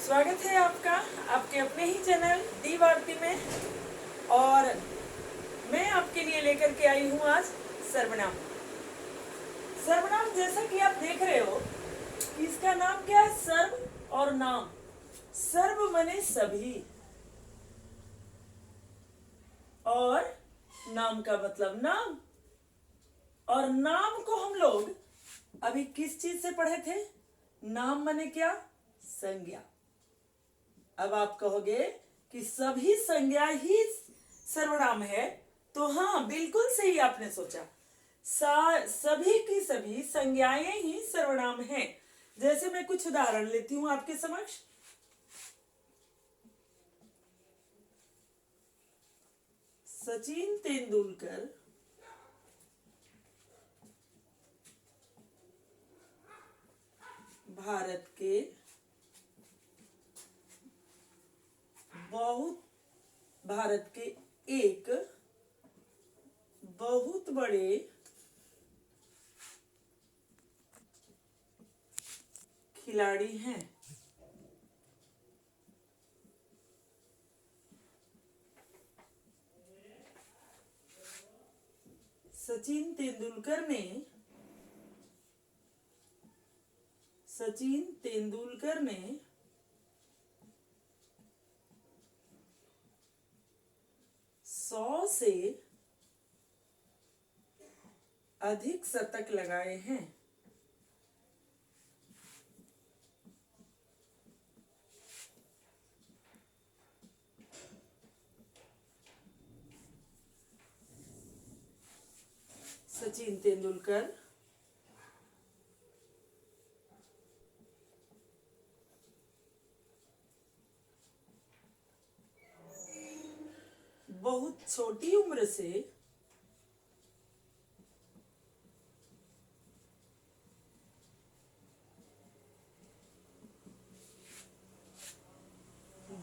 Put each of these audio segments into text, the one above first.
स्वागत है आपका आपके अपने ही चैनल डी वार्ती में। और मैं आपके लिए लेकर के आई हूँ आज सर्वनाम। सर्वनाम जैसा कि आप देख रहे हो, इसका नाम क्या है? सर्व और नाम। सर्व माने सभी और नाम का मतलब नाम। और नाम को हम लोग अभी किस चीज से पढ़े थे? नाम माने क्या? संज्ञा। अब आप कहोगे कि सभी संज्ञा ही सर्वनाम है, तो हाँ, बिल्कुल सही आपने सोचा। सभी की सभी संज्ञाएं ही सर्वनाम हैं। जैसे मैं कुछ उदाहरण लेती हूं आपके समक्ष। सचिन तेंदुलकर भारत के एक बहुत बड़े खिलाड़ी हैं। सचिन तेंदुलकर ने 100 से अधिक शतक लगाए हैं। सचिन तेंदुलकर बहुत छोटी उम्र से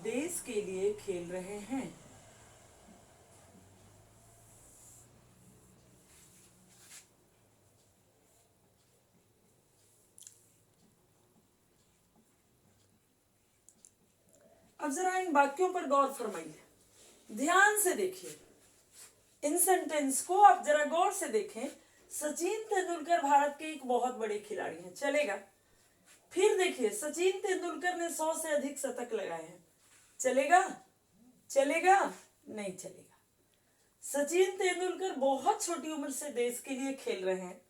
देश के लिए खेल रहे हैं। अब जरा इन वाक्यों पर गौर फरमाइए, ध्यान से देखिए। इन सेंटेंस को आप जरा गौर से देखें। सचिन तेंदुलकर भारत के एक बहुत बड़े खिलाड़ी हैं, चलेगा। फिर देखिए, सचिन तेंदुलकर ने 100 से अधिक शतक लगाए हैं, चलेगा? चलेगा? नहीं चलेगा। सचिन तेंदुलकर बहुत छोटी उम्र से देश के लिए खेल रहे हैं।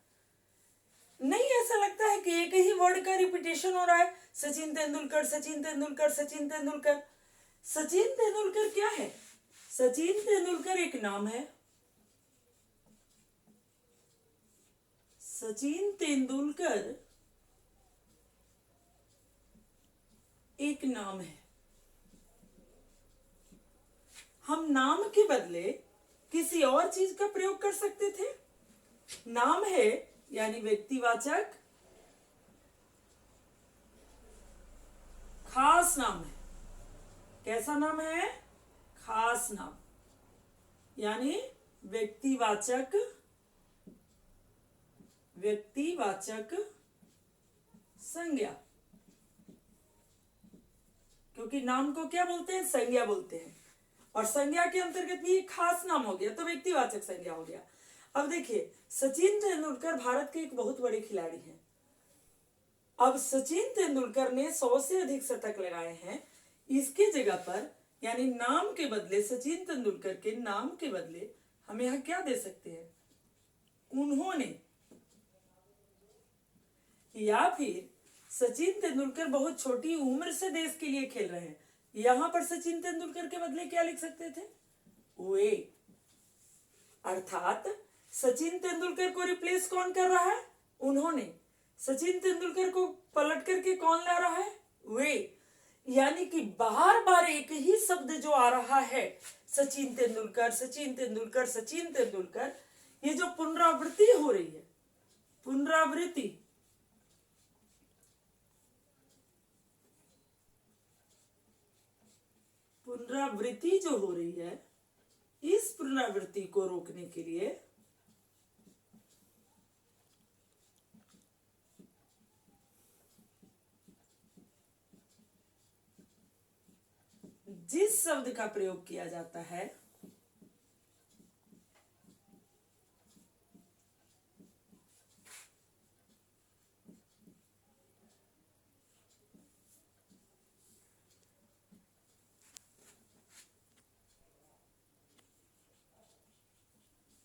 नहीं ऐसा लगता है कि एक ही वर्ड का रिपीटेशन हो रहा है? सचिन तेंदुलकर, सचिन तेंदुलकर, सचिन तेंदुलकर। सचिन तेंदुलकर क्या है? सचिन तेंदुलकर एक नाम है। सचिन तेंदुलकर एक नाम है। हम नाम के बदले किसी और चीज का प्रयोग कर सकते थे। नाम है यानी व्यक्तिवाचक, खास नाम है। कैसा नाम है? खास नाम, यानी व्यक्तिवाचक संज्ञा। क्योंकि नाम को क्या बोलते हैं? संज्ञा बोलते हैं। और संज्ञा के अंतर्गत भी खास नाम हो गया, तो व्यक्तिवाचक संज्ञा हो गया। अब देखिए, सचिन तेंदुलकर भारत के एक बहुत बड़े खिलाड़ी हैं। अब सचिन तेंदुलकर ने 100 से अधिक शतक लगाए हैं। इसके जगह पर यानी नाम के बदले, सचिन तेंदुलकर के नाम के बदले हम यहां क्या दे सकते हैं? उन्होंने। या फिर सचिन तेंदुलकर बहुत छोटी उम्र से देश के लिए खेल रहे हैं, यहां पर सचिन तेंदुलकर के बदले क्या लिख सकते थे? वे। अर्थात सचिन तेंदुलकर को रिप्लेस कौन कर रहा है? उन्होंने। सचिन तेंदुलकर को पलट करके कौन ला रहा है? वे। यानी कि बार बार एक ही शब्द जो आ रहा है, सचिन तेंदुलकर, सचिन तेंदुलकर, सचिन तेंदुलकर, ये जो पुनरावृत्ति हो रही है, पुनरावृत्ति जो हो रही है, इस पुनरावृत्ति को रोकने के लिए जिस शब्द का प्रयोग किया जाता है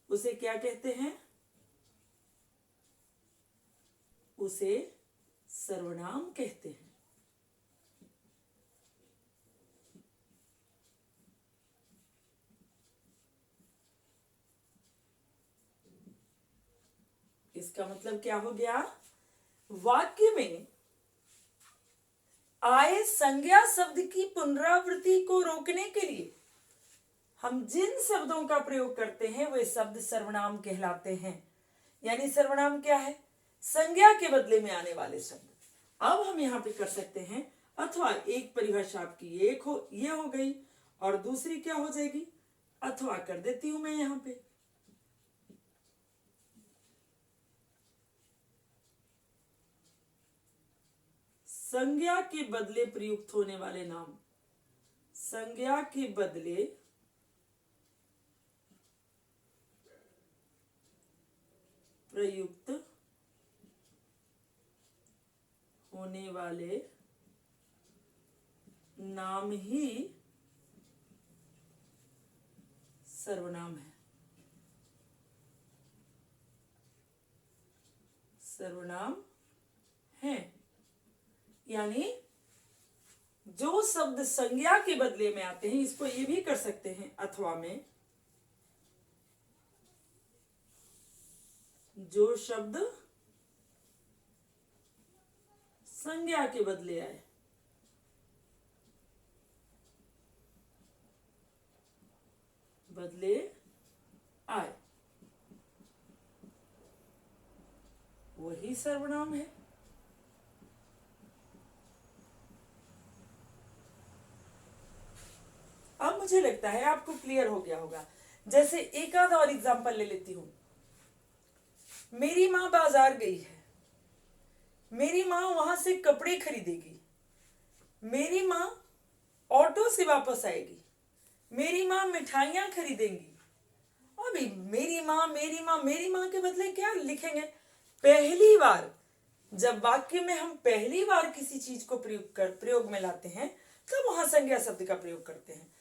उसे क्या कहते हैं? उसे सर्वनाम कहते हैं। इसका मतलब क्या हो गया? वाक्य में आए संज्ञा शब्द की पुनरावृत्ति को रोकने के लिए हम जिन शब्दों का प्रयोग करते हैं वे शब्द सर्वनाम कहलाते हैं। यानी सर्वनाम क्या है? संज्ञा के बदले में आने वाले शब्द। अब हम यहां पे कर सकते हैं अथवा एक परिभाषा आपकी ये हो गई और दूसरी क्या हो जाएगी? अथवा कर देती हूं मैं यहां पे। संज्ञा के बदले प्रयुक्त होने वाले नाम, संज्ञा के बदले प्रयुक्त होने वाले नाम ही सर्वनाम है। सर्वनाम है यानी जो शब्द संज्ञा के बदले में आते हैं, इसको ये भी कर सकते हैं अथवा में, जो शब्द संज्ञा के बदले आए, वही सर्वनाम है। अब मुझे लगता है आपको क्लियर हो गया होगा। जैसे एक आध और एग्जांपल ले लेती हूं। मेरी माँ बाजार गई है, मेरी माँ वहां से कपड़े खरीदेगी, मेरी माँ ऑटो से वापस आएगी, मेरी माँ मिठाइयां खरीदेंगी। अभी मेरी माँ मेरी माँ मेरी माँ के बदले क्या लिखेंगे? पहली बार जब वाक्य में हम पहली बार किसी चीज को प्रयोग में लाते हैं तब वहां संज्ञा शब्द का प्रयोग करते हैं,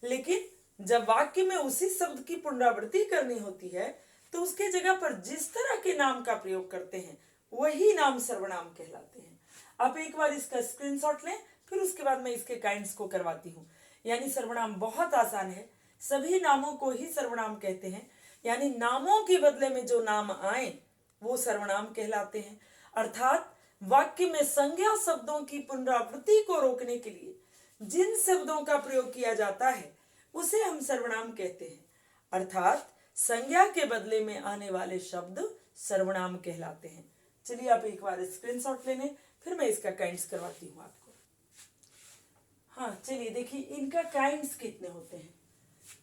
लेकिन जब वाक्य में उसी शब्द की पुनरावृत्ति करनी होती है तो उसके जगह पर जिस तरह के नाम का प्रयोग करते हैं वही नाम सर्वनाम कहलाते हैं। आप एक बार इसका स्क्रीनशॉट लें, फिर उसके बाद मैं इसके काइंड्स को करवाती हूँ। यानी सर्वनाम बहुत आसान है, सभी नामों को ही सर्वनाम कहते हैं। यानी नामों के बदले में जो नाम आए वो सर्वनाम कहलाते हैं। अर्थात वाक्य में संज्ञा शब्दों की पुनरावृत्ति को रोकने के लिए जिन शब्दों का प्रयोग किया जाता है उसे हम सर्वनाम कहते हैं। अर्थात संज्ञा के बदले में आने वाले शब्द सर्वनाम कहलाते हैं। चलिए आप एक बार स्क्रीनशॉट ले लें, फिर मैं इसका काइंड्स करवाती हूँ आपको। हाँ चलिए देखिए इनका काइंड्स कितने होते हैं।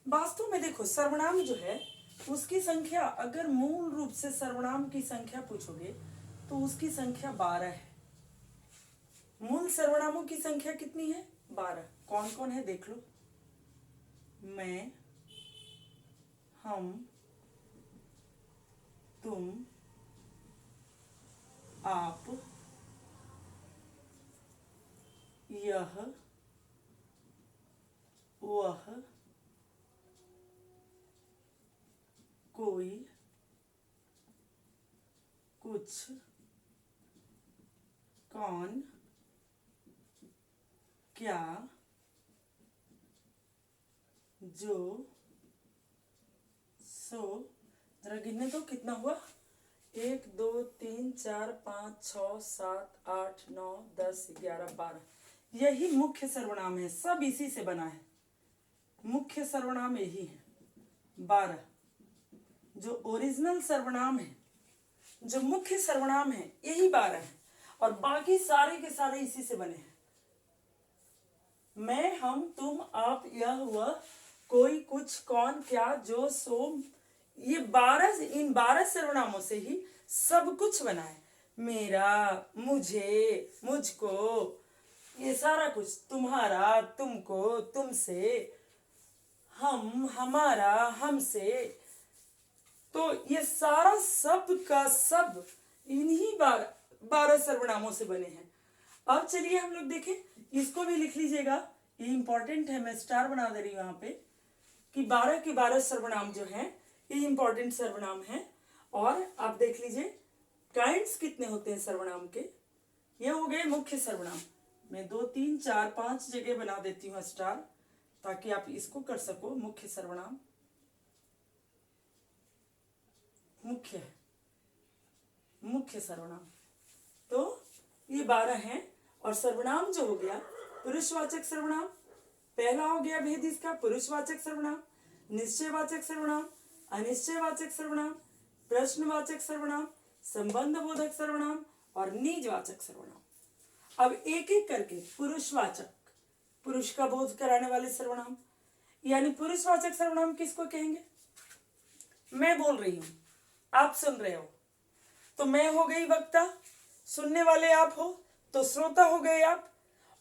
वास्तव में देखो सर्वनाम जो है उसकी संख्या, अगर मूल रूप से सर्वनाम की संख्या पूछोगे तो उसकी संख्या 12 है। मूल सर्वनामों की संख्या कितनी है? 12। कौन कौन है देख लो। मैं, हम, तुम, आप, यह, वह, कोई, कुछ, कौन, क्या, जो, सो। जरा गिनने तो कितना हुआ? 1 2 3 4 5 6 7 8 9 10 11 12। यही मुख्य सर्वनाम है, सब इसी से बना है। मुख्य सर्वनाम यही है 12। जो ओरिजिनल सर्वनाम है, जो मुख्य सर्वनाम है यही 12 है और बाकी सारे के सारे इसी से बने हैं। मैं, हम, तुम, आप, यह, वह, कोई, कुछ, कौन, क्या, जो, सो, ये 12, इन 12 सर्वनामों से ही सब कुछ बना है। मेरा, मुझे, मुझको, ये सारा कुछ, तुम्हारा, तुमको, तुमसे, हम, हमारा, हमसे, तो ये सारा सब का सब इन्हीं 12 सर्वनामों से बने हैं। अब चलिए हम लोग देखें, इसको भी लिख लीजिएगा, ये इंपॉर्टेंट है, मैं स्टार बना दे रही हूं यहाँ पे, कि 12 के 12 सर्वनाम जो हैं ये इंपॉर्टेंट सर्वनाम हैं। और आप देख लीजिए काइंड्स कितने होते हैं सर्वनाम के। ये हो गए मुख्य सर्वनाम। मैं 2 3 4 5 जगह बना देती हूँ स्टार, ताकि आप इसको कर सको। मुख्य सर्वनाम, मुख्य है, मुख्य सर्वनाम, तो ये 12 हैं। और सर्वनाम जो हो गया पुरुषवाचक सर्वनाम, पहला हो गया भेद इसका, पुरुषवाचक सर्वनाम, निश्चयवाचक सर्वनाम, अनिश्चयवाचक सर्वनाम, प्रश्नवाचक सर्वनाम, संबंधबोधक सर्वनाम और निजवाचक सर्वनाम। अब एक एक करके पुरुषवाचक, पुरुष का बोध कराने वाले सर्वनाम, यानी पुरुषवाचक सर्वनाम किसको कहेंगे? मैं बोल रही हूं, आप सुन रहे हो, तो मैं हो गई वक्ता, सुनने वाले आप हो तो श्रोता हो गए आप।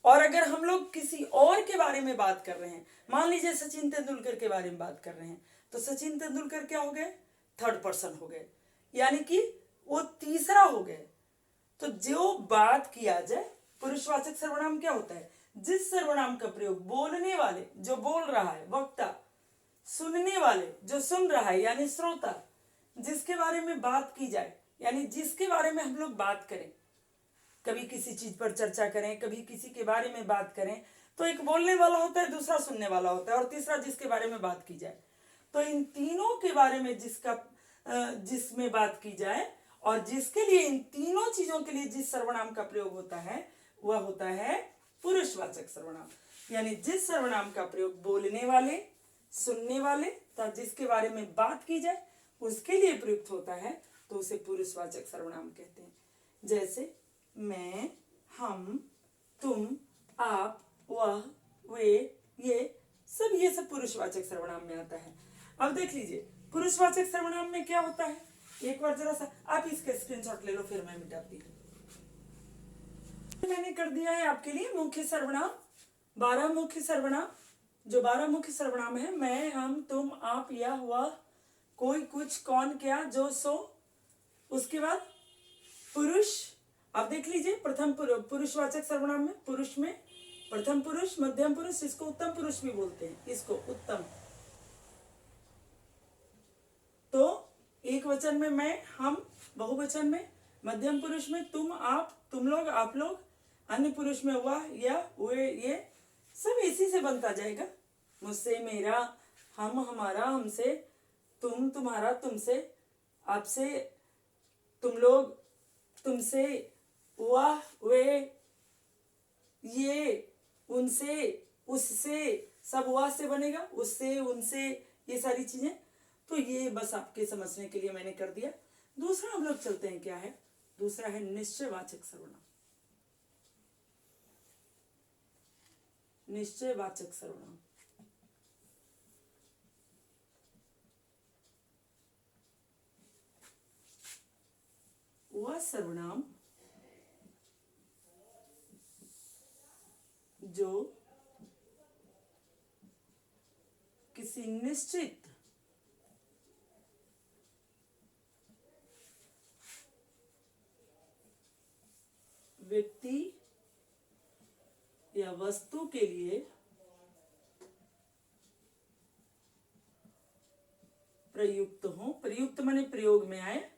और अगर हम लोग किसी और के बारे में बात कर रहे हैं, मान लीजिए सचिन तेंदुलकर के बारे में बात कर रहे हैं, तो सचिन तेंदुलकर क्या हो गए? थर्ड पर्सन हो गए, यानी कि वो तीसरा हो गए। तो जो बात किया जाए, पुरुषवाचक सर्वनाम क्या होता है? जिस सर्वनाम का प्रयोग बोलने वाले, जो बोल रहा है वक्ता, सुनने वाले, जो सुन रहा है यानी श्रोता, जिसके बारे में बात की जाए, यानी जिसके बारे में हम लोग बात करें, कभी किसी चीज पर चर्चा करें, कभी किसी के बारे में बात करें, तो एक बोलने वाला होता है, दूसरा सुनने वाला होता है, और तीसरा जिसके बारे में बात की जाए। तो इन तीनों के बारे में जिसमें बात की जाए, और जिसके लिए, इन तीनों चीजों के लिए जिस सर्वनाम का प्रयोग होता है वह होता है पुरुषवाचक सर्वनाम। यानी जिस सर्वनाम का प्रयोग बोलने वाले, सुनने वाले तथा जिसके बारे में बात की जाए उसके लिए प्रयुक्त होता है, तो उसे पुरुषवाचक सर्वनाम कहते हैं। जैसे मैं, हम, तुम, आप, वह, वे, ये सब पुरुषवाचक सर्वनाम में आता है। अब देख लीजिए पुरुषवाचक सर्वनाम में क्या होता है, एक बार जरा सा आप इसके स्क्रीनशॉट ले लो, फिर मैं मिटाती हूँ। मैंने कर दिया है आपके लिए मुख्य सर्वनाम, 12 मुख्य सर्वनाम। जो 12 मुख्य सर्वनाम है, मैं, हम, तुम, आप, यह, वह, कोई, कुछ, कौन, क्या, जो, सो। उसके बाद पुरुष, आप देख लीजिए प्रथम पुरुषवाचक सर्वनाम में, पुरुष में प्रथम पुरुष, मध्यम पुरुष, इसको उत्तम पुरुष भी बोलते हैं, इसको उत्तम। तो एक वचन में मैं, हम, बहुवचन में, मध्यम पुरुष में तुम, आप, तुम लोग, आप लोग, अन्य पुरुष में वह, यह, वे, ये सब इसी से बनता जाएगा। मुझसे, मेरा, हम, हमारा, हमसे, तुम, तुम्हारा, तुमसे, आपसे, तुम लोग, तुमसे, वह, वे, ये, उनसे, उससे, सब वह से बनेगा, उससे, उनसे, ये सारी चीजें। तो ये बस आपके समझने के लिए मैंने कर दिया। दूसरा हम लोग चलते हैं, क्या है दूसरा? है निश्चयवाचक सर्वनाम। निश्चयवाचक सर्वनाम, वह सर्वनाम जो किसी निश्चित व्यक्ति या वस्तु के लिए प्रयुक्त हो, प्रयुक्त माने प्रयोग में आए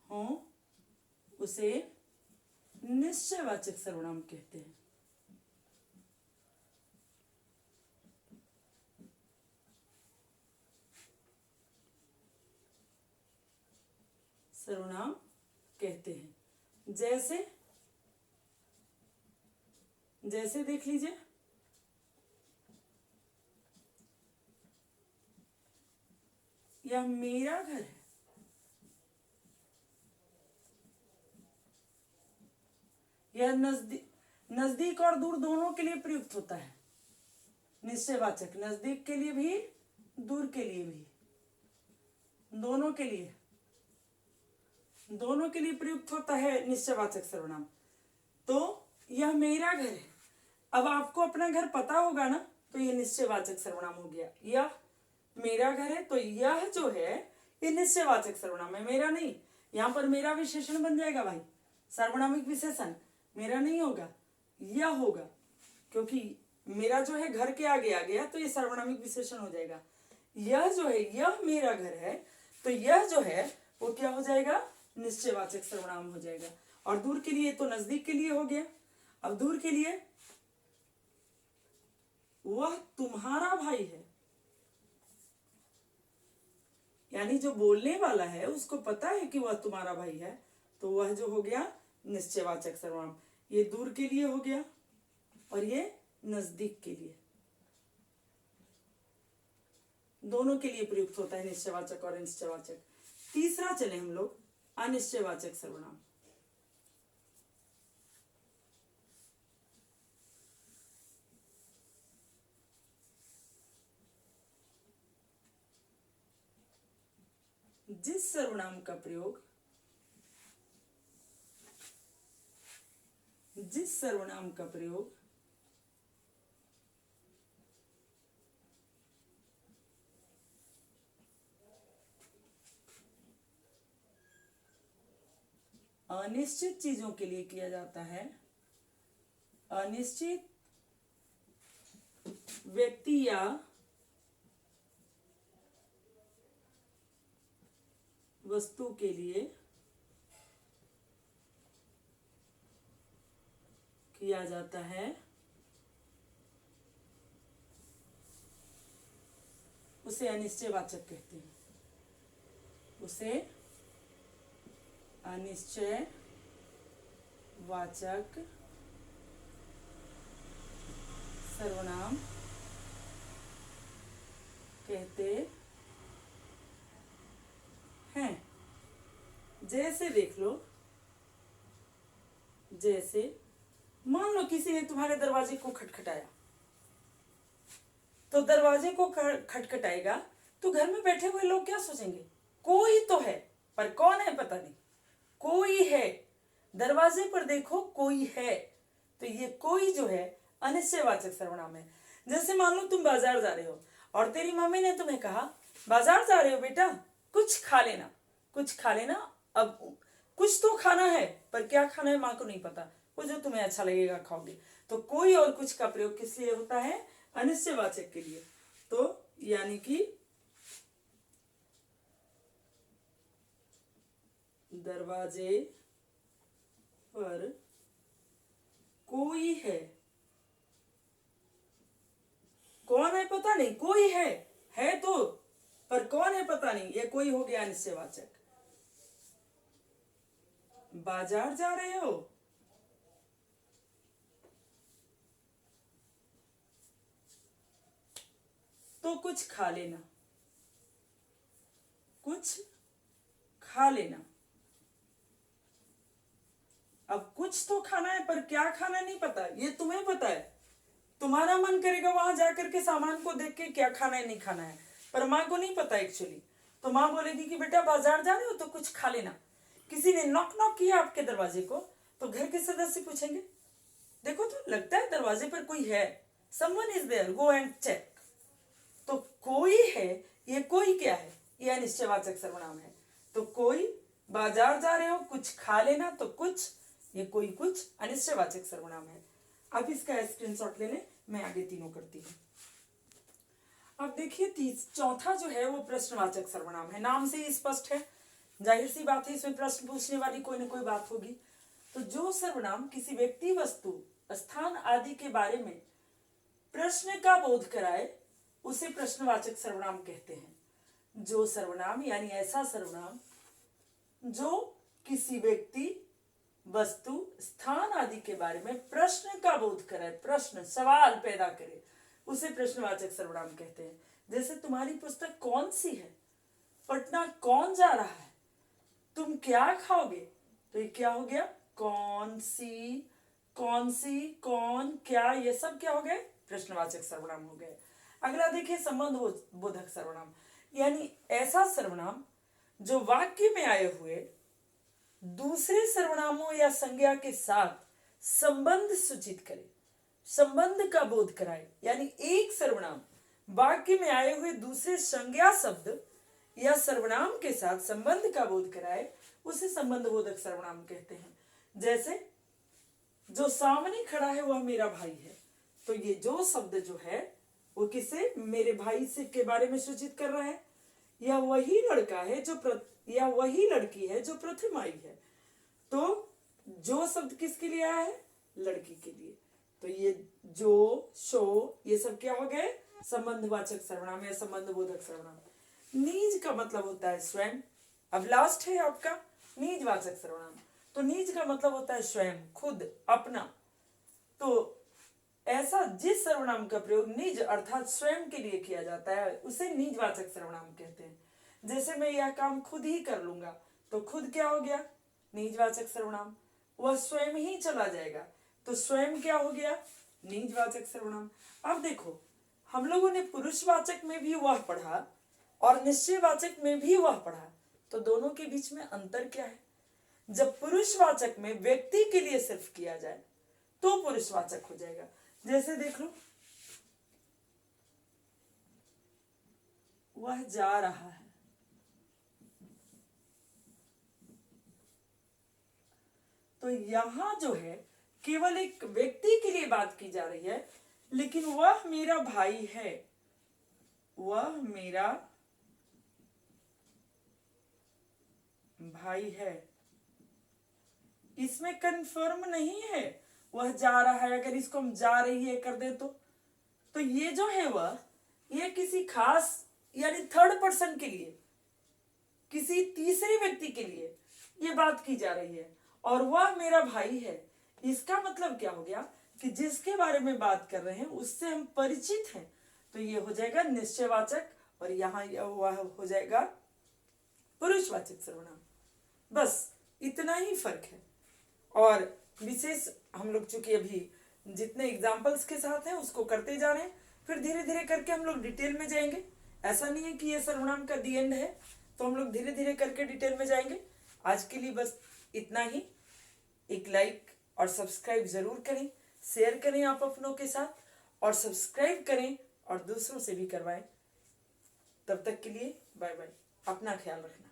हो, उसे निश्चयवाचक सर्वनाम कहते हैं। सर्वनाम कहते हैं। जैसे जैसे देख लीजिए, यह मेरा घर है, यह नजदीक और दूर दोनों के लिए प्रयुक्त होता है। निश्चयवाचक नजदीक के लिए भी, दूर के लिए भी, दोनों के लिए प्रयुक्त होता है निश्चयवाचक सर्वनाम। तो यह मेरा घर है। अब आपको अपना घर पता होगा ना, तो ये निश्चयवाचक सर्वनाम हो गया। यह मेरा घर है, तो यह जो है ये निश्चयवाचक सर्वनाम है, मेरा नहीं। यहां पर मेरा विशेषण बन जाएगा भाई, सार्वनामिक विशेषण मेरा नहीं होगा, यह होगा, क्योंकि मेरा जो है घर के आगे आ गया तो ये सार्वनामिक विशेषण हो जाएगा। यह जो है यह मेरा घर है, तो यह जो है वो क्या हो जाएगा, निश्चयवाचक सर्वनाम हो जाएगा। और दूर के लिए तो नजदीक के लिए हो गया। अब दूर के लिए, वह तुम्हारा भाई है, यानी जो बोलने वाला है उसको पता है कि वह तुम्हारा भाई है, तो वह जो हो गया निश्चयवाचक सर्वनाम। ये दूर के लिए हो गया और ये नजदीक के लिए, दोनों के लिए प्रयुक्त होता है निश्चयवाचक और अनिश्चयवाचक। तीसरा चले हम लोग अनिश्चयवाचक सर्वनाम। जिस सर्वनाम का प्रयोग अनिश्चित चीजों के लिए किया जाता है, अनिश्चित व्यक्ति या वस्तु के लिए किया जाता है, उसे अनिश्चयवाचक कहते हैं। उसे अनिश्चयवाचक सर्वनाम कहते हैं। जैसे देख लो, जैसे मान लो किसी ने तुम्हारे दरवाजे को खटखटाया, तो दरवाजे को खटखटाएगा तो घर में बैठे हुए लोग क्या सोचेंगे, कोई तो है, पर कौन है पता नहीं, कोई है, दरवाजे पर देखो कोई है, तो ये कोई जो है अनिश्चयवाचक सर्वनाम है। जैसे मान लो तुम बाजार जा रहे हो और तेरी मम्मी ने तुम्हें कहा बाजार जा रहे हो बेटा, कुछ खा लेना, कुछ खा लेना। अब कुछ तो खाना है, पर क्या खाना है माँ को नहीं पता, वो जो तुम्हें अच्छा लगेगा खाओगे। तो कोई और कुछ का प्रयोग किस लिए होता है, अनिश्चयवाचक के लिए। तो यानी कि दरवाजे पर कोई है, कौन है पता नहीं, कोई है तो, पर कौन है पता नहीं, ये कोई हो गया अनिश्चयवाचक। बाजार जा रहे हो, तो कुछ खा लेना, कुछ खा लेना। अब कुछ तो खाना है, पर क्या खाना नहीं पता, ये तुम्हें पता है, तुम्हारा मन करेगा वहां जाकर के सामान को देख के क्या खाना है नहीं खाना है, पर माँ को नहीं पता एक्चुअली। तो माँ बोलेगी कि बेटा बाजार जा रहे हो तो कुछ खा लेना। किसी ने नॉक नॉक किया आपके दरवाजे को, तो घर के सदस्य पूछेंगे देखो तो लगता है दरवाजे पर कोई है, someone is there, go and check. तो कोई है, ये कोई क्या है, ये अनिश्चयवाचक सर्वनाम है। तो कोई, बाजार जा रहे हो, कुछ खा लेना, तो कुछ, ये कोई कुछ अनिश्चयवाचक सर्वनाम है। अब इसका स्क्रीनशॉट ले लें, मैं आगे तीनों करती हूँ। अब देखिए चौथा जो है वो प्रश्नवाचक सर्वनाम है, नाम से ही स्पष्ट है, जाहिर सी बात है इसमें प्रश्न पूछने वाली कोई ना कोई बात होगी। तो जो सर्वनाम किसी व्यक्ति, वस्तु, स्थान आदि के बारे में प्रश्न का बोध कराए उसे प्रश्नवाचक सर्वनाम कहते हैं। जो सर्वनाम यानी ऐसा सर्वनाम जो किसी व्यक्ति, वस्तु, स्थान आदि के बारे में प्रश्न का बोध कराए, प्रश्न, सवाल पैदा करे, उसे प्रश्नवाचक सर्वनाम कहते हैं। जैसे तुम्हारी पुस्तक कौन सी है, पटना कौन जा रहा है, तुम क्या खाओगे, तो ये क्या हो गया, कौन सी, कौन, क्या, ये सब क्या हो गए, प्रश्नवाचक सर्वनाम हो गए। अगला देखिए संबंध बोधक सर्वनाम, यानी ऐसा सर्वनाम जो वाक्य में आए हुए दूसरे सर्वनामों या संज्ञा के साथ संबंध सूचित करे, संबंध का बोध कराए, यानी एक सर्वनाम वाक्य में आए हुए दूसरे संज्ञा शब्द या सर्वनाम के साथ संबंध का बोध कराए, उसे संबंध बोधक सर्वनाम कहते हैं। जैसे जो सामने खड़ा है वह मेरा भाई है, तो ये जो शब्द जो है वो किसे, मेरे भाई से के बारे में सूचित कर रहा है। या वही लड़का है या वही लड़की है जो प्रथम आई है, तो जो शब्द किसके लिए आया है, लड़की के लिए। तो ये जो, शो, ये सब क्या हो गए, संबंधवाचक सर्वनाम या संबंध बोधक सर्वनाम। निज का मतलब होता है स्वयं। अब लास्ट है आपका निजवाचक सर्वनाम। तो निज का मतलब होता है स्वयं, खुद, अपना। तो ऐसा जिस सर्वनाम का प्रयोग निज अर्थात स्वयं के लिए किया जाता है उसे निजवाचक सर्वनाम कहते हैं। जैसे मैं यह काम खुद ही कर लूंगा, तो खुद क्या हो गया, निजवाचक सर्वनाम। वह स्वयं ही चला जाएगा, तो स्वयं क्या हो गया, निजवाचक सर्वनाम। अब देखो, हम लोगों ने पुरुषवाचक में भी वह पढ़ा और निश्चयवाचक में भी वह पढ़ा, तो दोनों के बीच में अंतर क्या है। जब पुरुषवाचक में व्यक्ति के लिए सिर्फ किया जाए तो पुरुषवाचक हो जाएगा। जैसे देख लो, वह जा रहा है, तो यहां जो है केवल एक व्यक्ति के लिए बात की जा रही है, लेकिन वह मेरा भाई है, वह मेरा भाई है, इसमें कंफर्म नहीं है वह जा रहा है। अगर इसको हम जा रही है कर दे तो ये जो है वह, ये किसी खास यानी थर्ड पर्सन के लिए, किसी तीसरे व्यक्ति के लिए ये बात की जा रही है, और वह मेरा भाई है। इसका मतलब क्या हो गया कि जिसके बारे में बात कर रहे हैं उससे हम परिचित हैं, तो ये हो जाएगा निश्चयवाचक, और यहाँ वह हो जाएगा पुरुषवाचक सर्वनाम। बस इतना ही फर्क है। और विशेष हम लोग चूंकि अभी जितने एग्जाम्पल्स के साथ हैं उसको करते जा रहे हैं, फिर धीरे धीरे करके हम लोग डिटेल में जाएंगे। ऐसा नहीं है कि ये सर्वनाम का दी एंड है, तो हम लोग धीरे धीरे करके डिटेल में जाएंगे। आज के लिए बस इतना ही। एक लाइक और सब्सक्राइब जरूर करें, शेयर करें आप अपनों के साथ, और सब्सक्राइब करें और दूसरों से भी करवाएं। तब तक के लिए बाय बाय, अपना ख्याल रखना।